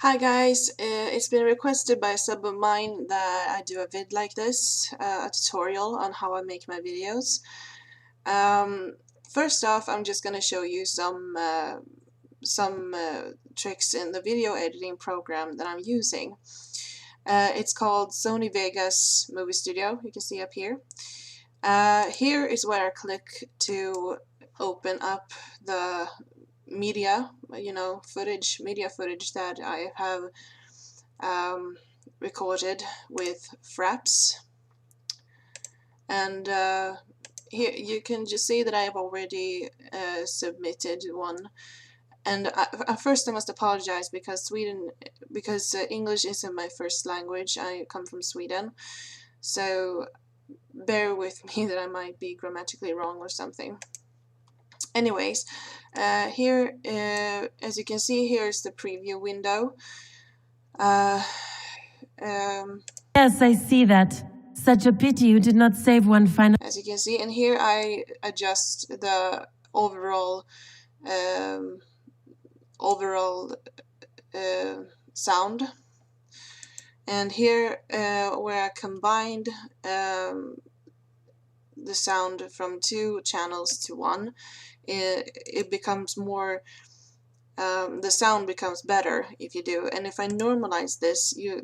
Hi guys, it's been requested by a sub of mine that I do a vid like this, a tutorial on how I make my videos. First off, I'm just gonna show you some tricks in the video editing program that I'm using. It's called Sony Vegas Movie Studio, you can see up here. Here is where I click to open up the media, media footage that I have recorded with Fraps. And here you can just see that I have already submitted one. And first I must apologize because English isn't my first language. I come from Sweden, so bear with me that I might be grammatically wrong or something. Anyways, here, as you can see, here's the preview window. Yes, I see that. Such a pity you did not save one final. As you can see, and here I adjust the overall sound. And here, where I combined the sound from two channels to one, it becomes more. The sound becomes better if you do. And if I normalize this, you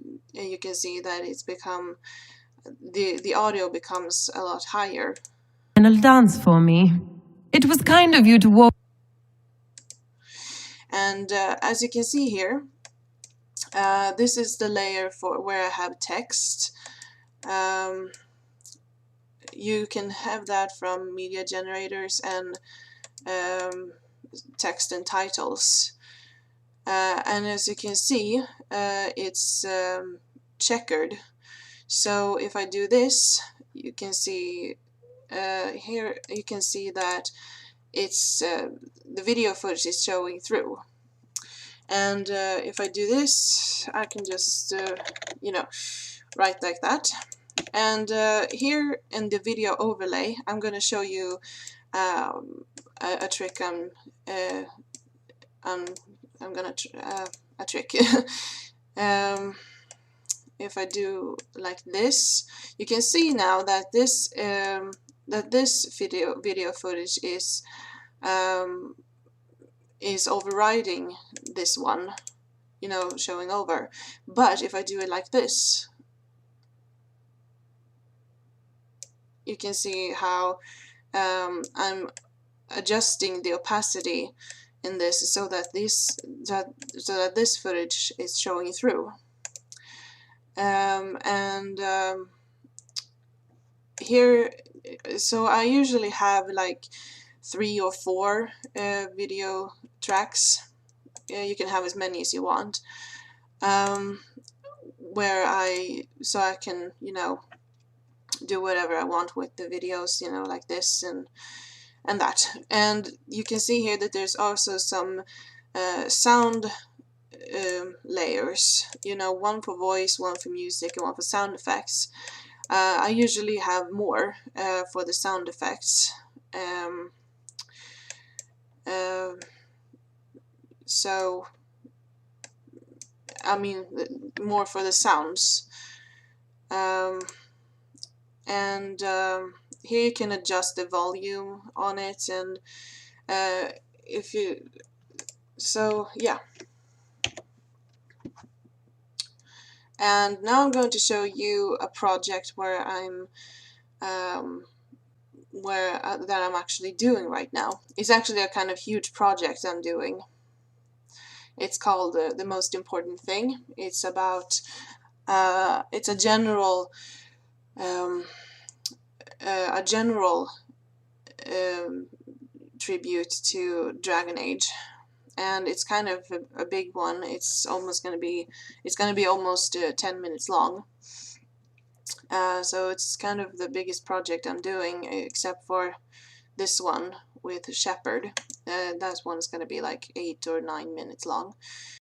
can see that it's become the audio becomes a lot higher. Final dance for me. It was kind of you to walk. And as you can see here, this is the layer for where I have text. You can have that from media generators and text and titles. And as you can see, it's checkered. So if I do this, you can see here, you can see that it's the video footage is showing through. And if I do this, I can just write like that. And here in the video overlay, I'm going to show you a trick. I'm gonna a trick. If I do like this, you can see now that this video footage is overriding this one, showing over. But if I do it like this, you can see how I'm adjusting the opacity in this so that this footage is showing through. Here, so I usually have like 3 or 4 video tracks. You can have as many as you want, where I can do whatever I want with the videos, like this and that. And you can see here that there's also some sound layers, one for voice, one for music, and one for sound effects. I usually have more for the sound effects. So I mean, more for the sounds. Here you can adjust the volume on it, and if you, so yeah. And now I'm going to show you a project where I'm that I'm actually doing right now. It's actually a kind of huge project I'm doing. It's called The Most Important Thing. It's about it's a general tribute to Dragon Age, and it's kind of a big one. It's going to be almost 10 minutes long. So it's kind of the biggest project I'm doing, except for this one with Shepard. That one's going to be like 8 or 9 minutes long.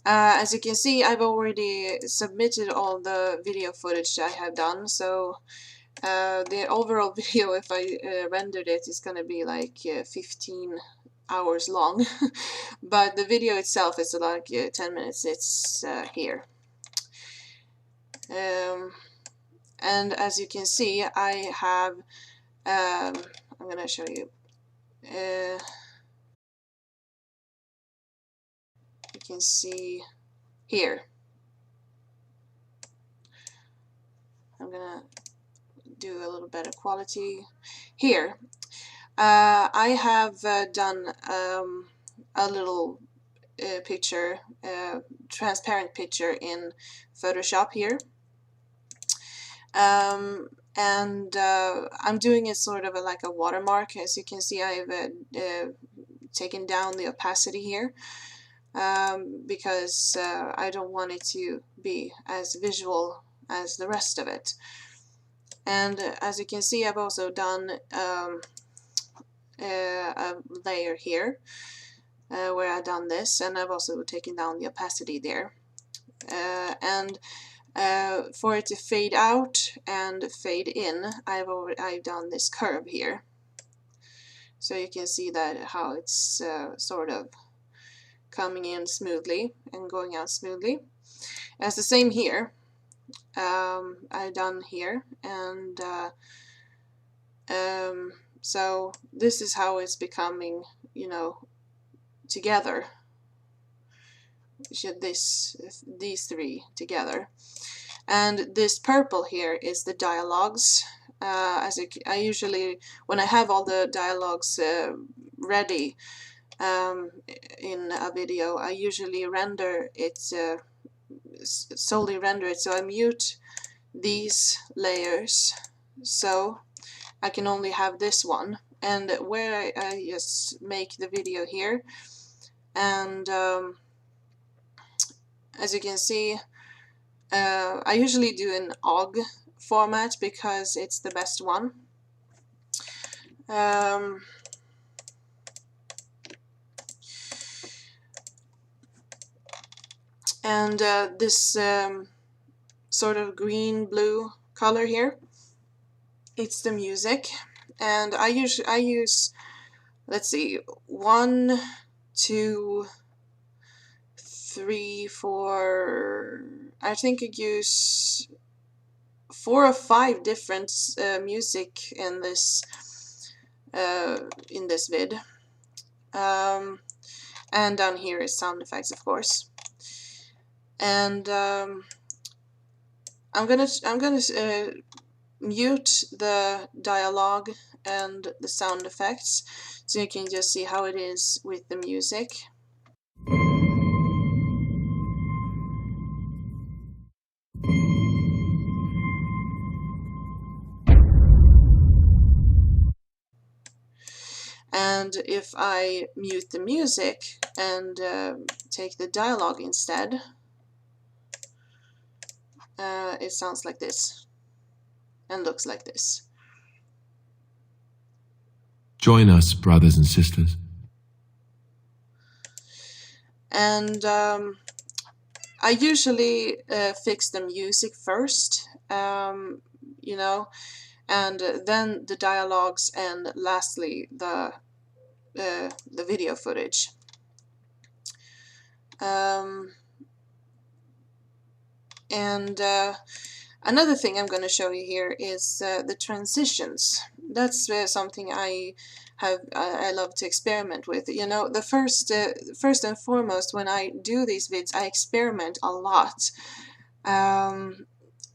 As you can see, I've already submitted all the video footage I have done, so the overall video, if I rendered it, is going to be like 15 hours long. But the video itself is like 10 minutes. It's here. And as you can see, I have I'm gonna show you. You can see here. I'm gonna do a little better quality here. I have done a little picture, transparent picture in Photoshop here. And I'm doing it sort of like a watermark. As you can see, I've taken down the opacity here because I don't want it to be as visual as the rest of it. And as you can see, I've also done a layer here where I've done this, and I've also taken down the opacity there. And for it to fade out and fade in, I've done this curve here, so you can see that how it's sort of coming in smoothly and going out smoothly. And it's the same here. I've done here, and so this is how it's becoming, you know, together. These three together. And this purple here is the dialogues. I usually, when I have all the dialogues ready in a video, I usually render it, solely render it. So I mute these layers, so I can only have this one. And where I just make the video here, and as you can see, I usually do an OGG format because it's the best one. And this sort of green-blue color here, it's the music. And I use, let's see, 1, 2, 3, 4, I think I use 4 or 5 different music in this vid. And down here is sound effects, of course. And I'm gonna mute the dialogue and the sound effects, so you can just see how it is with the music. And if I mute the music and take the dialogue instead, it sounds like this and looks like this. Join us, brothers and sisters. And I usually fix the music first, you know, and then the dialogues, and lastly the video footage. And another thing I'm going to show you here is the transitions. That's something I love to experiment with. You know, the first and foremost, when I do these vids, I experiment a lot.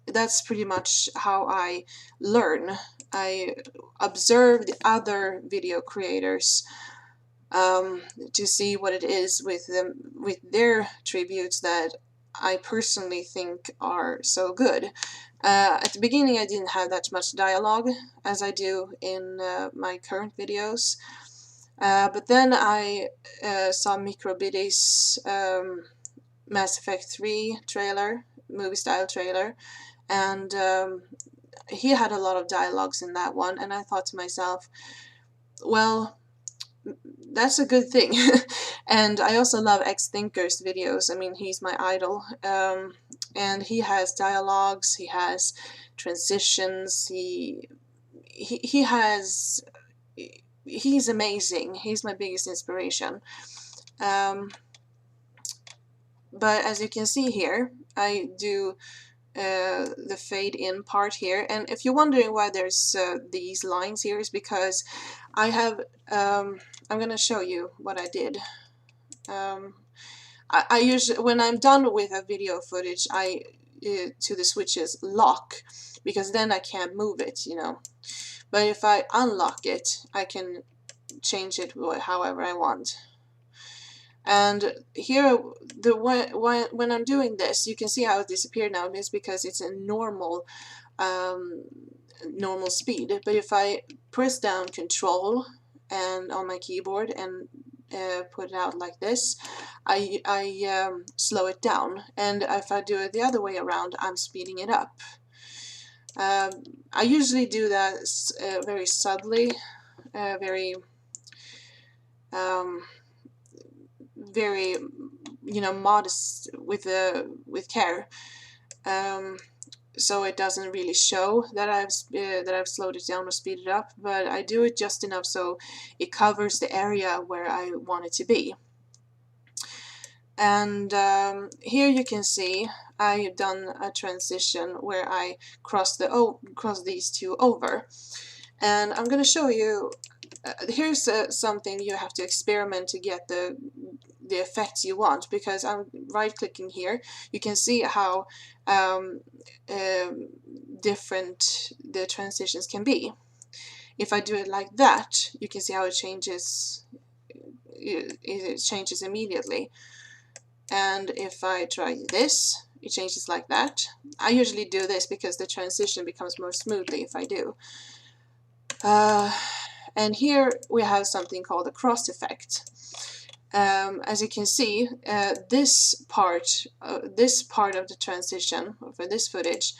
That's pretty much how I learn. I observe the other video creators to see what it is with them, with their tributes that I personally think are so good. At the beginning, I didn't have that much dialogue as I do in my current videos, but then I saw Microbiddy's Mass Effect 3 trailer, movie style trailer, and he had a lot of dialogues in that one, and I thought to myself, well, that's a good thing. And I also love X-Thinker's videos. I mean, he's my idol, and he has dialogues, he has transitions, he has he's amazing. He's my biggest inspiration. But as you can see here, I do the fade in part here, and if you're wondering why there's these lines here, is because I have I'm gonna show you what I did. I usually, when I'm done with a video footage, I to the switches lock, because then I can't move it, you know. But if I unlock it, I can change it however I want. And here, when I'm doing this, you can see how it disappeared now. It's because it's a normal normal speed. But if I press down Control and on my keyboard and put it out like this, I slow it down. And if I do it the other way around, I'm speeding it up. I usually do that very subtly, very you know, modest, with care, so it doesn't really show that I've slowed it down or speeded up, but I do it just enough so it covers the area where I want it to be. And here you can see I've done a transition where I cross these two over, and I'm going to show you. Here's something you have to experiment to get the effects you want, because I'm right-clicking here. You can see how different the transitions can be. If I do it like that, you can see how it changes. It changes immediately. And if I try this, it changes like that. I usually do this because the transition becomes more smoothly if I do. And here we have something called a cross effect. As you can see, this part of the transition for this footage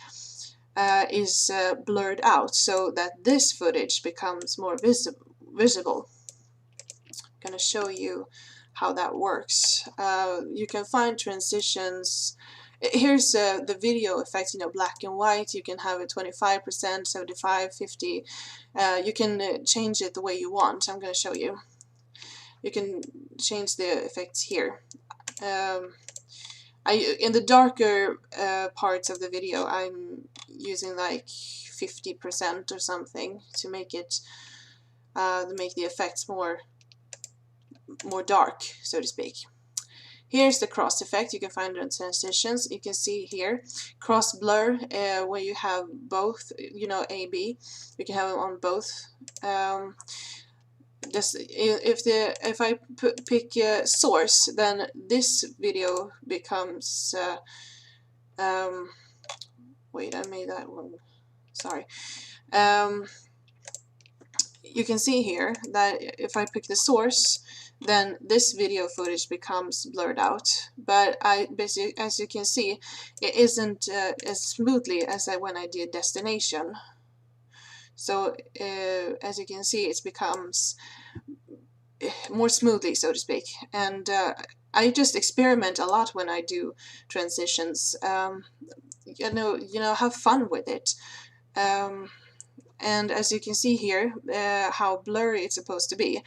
is blurred out, so that this footage becomes more visible. I'm going to show you how that works. You can find transitions. Here's the video effect, you know, black and white. You can have it 25%, 75, 50. You can change it the way you want. I'm going to show you. You can change the effects here. In the darker parts of the video, I'm using like 50% or something to make it make the effects more dark, so to speak. Here's the cross effect. You can find it in transitions. You can see here cross blur, where you have both, you know, A/B. You can have them on both. If I pick source, then this video becomes wait, I made that one, sorry. You can see here that if I pick the source, then this video footage becomes blurred out, but basically, as you can see, it isn't as smoothly as when I did destination. So as you can see, it becomes more smoothly, so to speak. And I just experiment a lot when I do transitions. You know, have fun with it. And as you can see here, how blurry it's supposed to be.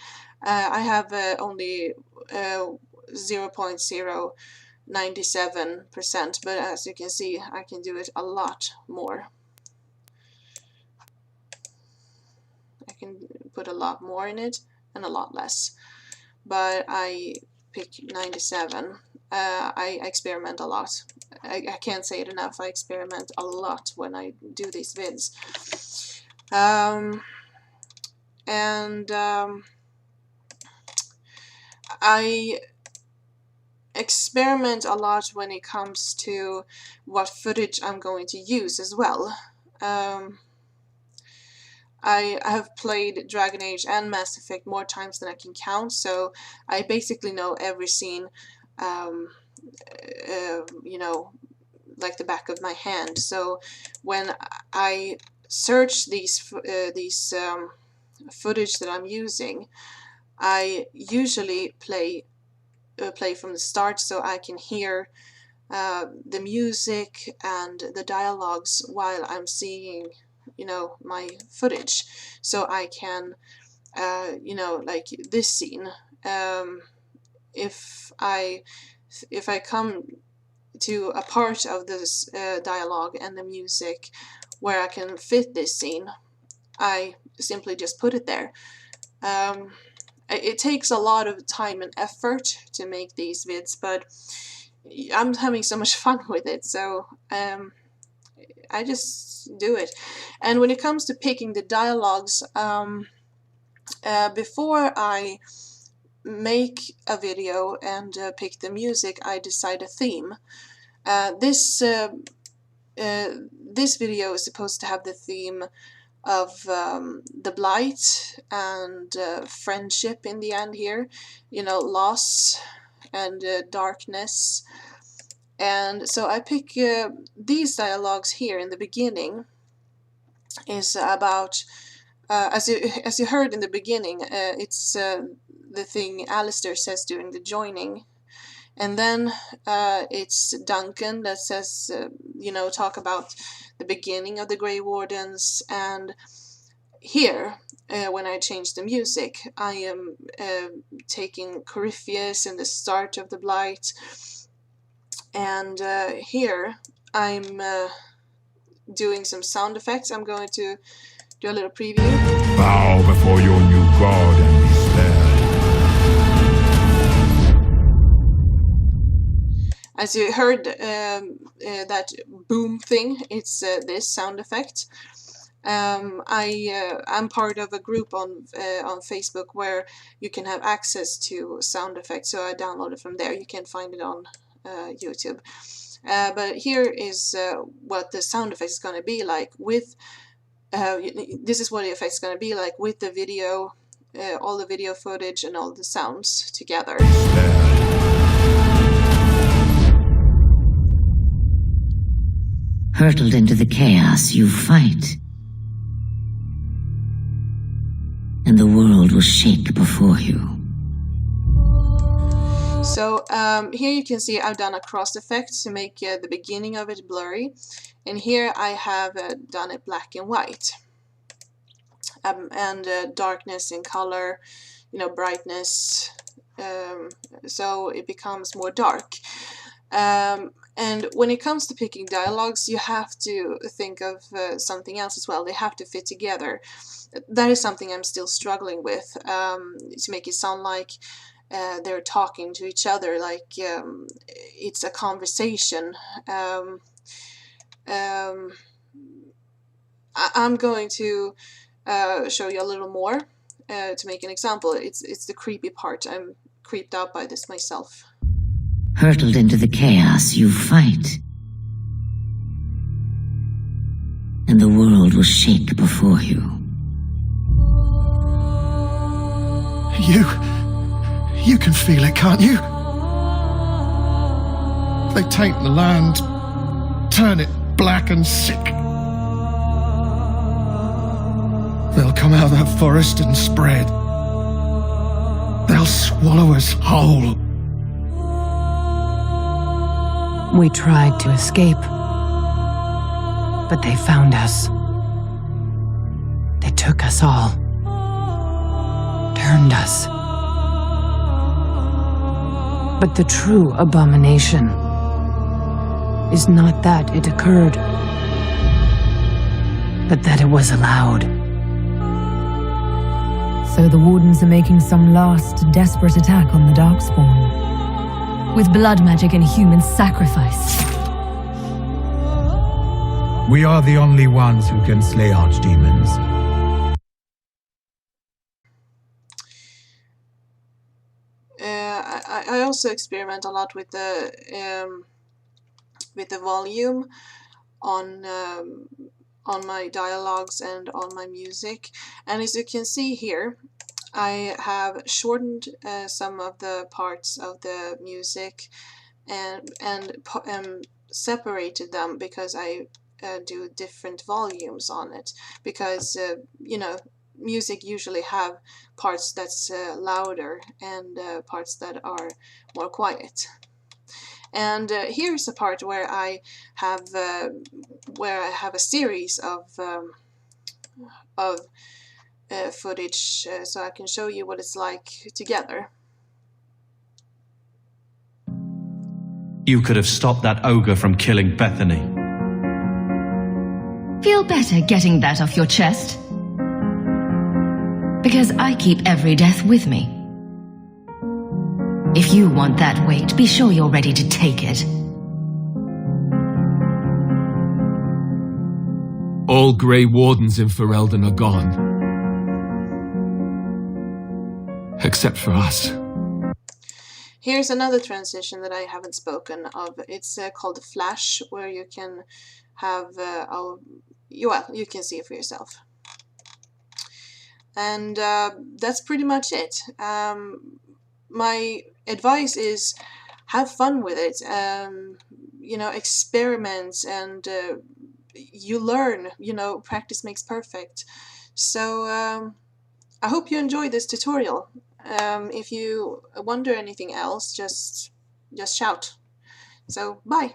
I have only 0.097%, but as you can see, I can do it a lot more. I can put a lot more in it and a lot less, but I pick 97. I experiment a lot. I can't say it enough. I experiment a lot when I do these vids. I experiment a lot when it comes to what footage I'm going to use as well. I have played Dragon Age and Mass Effect more times than I can count, so I basically know every scene, you know, like the back of my hand. So when I search these footage that I'm using, I usually play from the start, so I can hear the music and the dialogues while I'm seeing, you know, my footage, so I can you know, like this scene. If I come to a part of this dialogue and the music where I can fit this scene, I simply just put it there. It takes a lot of time and effort to make these vids, but I'm having so much fun with it, so I just do it. And when it comes to picking the dialogues, before I make a video and pick the music, I decide a theme. This video is supposed to have the theme of the blight and friendship in the end here, you know, loss and darkness. And so I pick these dialogues here in the beginning is about, as you heard in the beginning, it's the thing Alistair says during the joining. And then it's Duncan that says, you know, talk about the beginning of the Grey Wardens. And here, when I change the music, I am taking Corypheus and the start of the Blight. And here, I'm doing some sound effects. I'm going to do a little preview. Bow before your new god and be spared. As you heard that boom thing, it's this sound effect. I'm part of a group on Facebook where you can have access to sound effects, so I downloaded from there. You can find it on YouTube. But here is what the sound effect is going to be like with. This is what the effect's going to be like with the video, all the video footage and all the sounds together. Hurtled into the chaos, you fight. And the world will shake before you. So here you can see I've done a cross effect to make the beginning of it blurry. And here I have done it black and white. And darkness in color, you know, brightness. So it becomes more dark. And when it comes to picking dialogues, you have to think of something else as well. They have to fit together. That is something I'm still struggling with, to make it sound like they're talking to each other, like it's a conversation. I'm going to show you a little more to make an example. It's the creepy part. I'm creeped out by this myself. Hurtled into the chaos, you fight. And the world will shake before you. You can feel it, can't you? They take the land, turn it black and sick. They'll come out of that forest and spread. They'll swallow us whole. We tried to escape, but they found us. They took us all, turned us. But the true abomination is not that it occurred, but that it was allowed. So the Wardens are making some last desperate attack on the Darkspawn. With blood magic and human sacrifice. We are the only ones who can slay archdemons. I also experiment a lot with the volume on my dialogues and on my music, and as you can see here, I have shortened some of the parts of the music and separated them because I do different volumes on it, because you know, music usually have parts that's louder and parts that are more quiet. And here's a part where I have a series of footage so I can show you what it's like together. You could have stopped that ogre from killing Bethany. Feel better getting that off your chest? Because I keep every death with me. If you want that weight, be sure you're ready to take it. All Grey Wardens in Ferelden are gone. Except for us. Here's another transition that I haven't spoken of. It's called Flash, where you can have, well, you can see it for yourself. And that's pretty much it. My advice is have fun with it. You know, experiment, and you learn. You know, practice makes perfect. So I hope you enjoyed this tutorial. If you wonder anything else, just shout. So bye.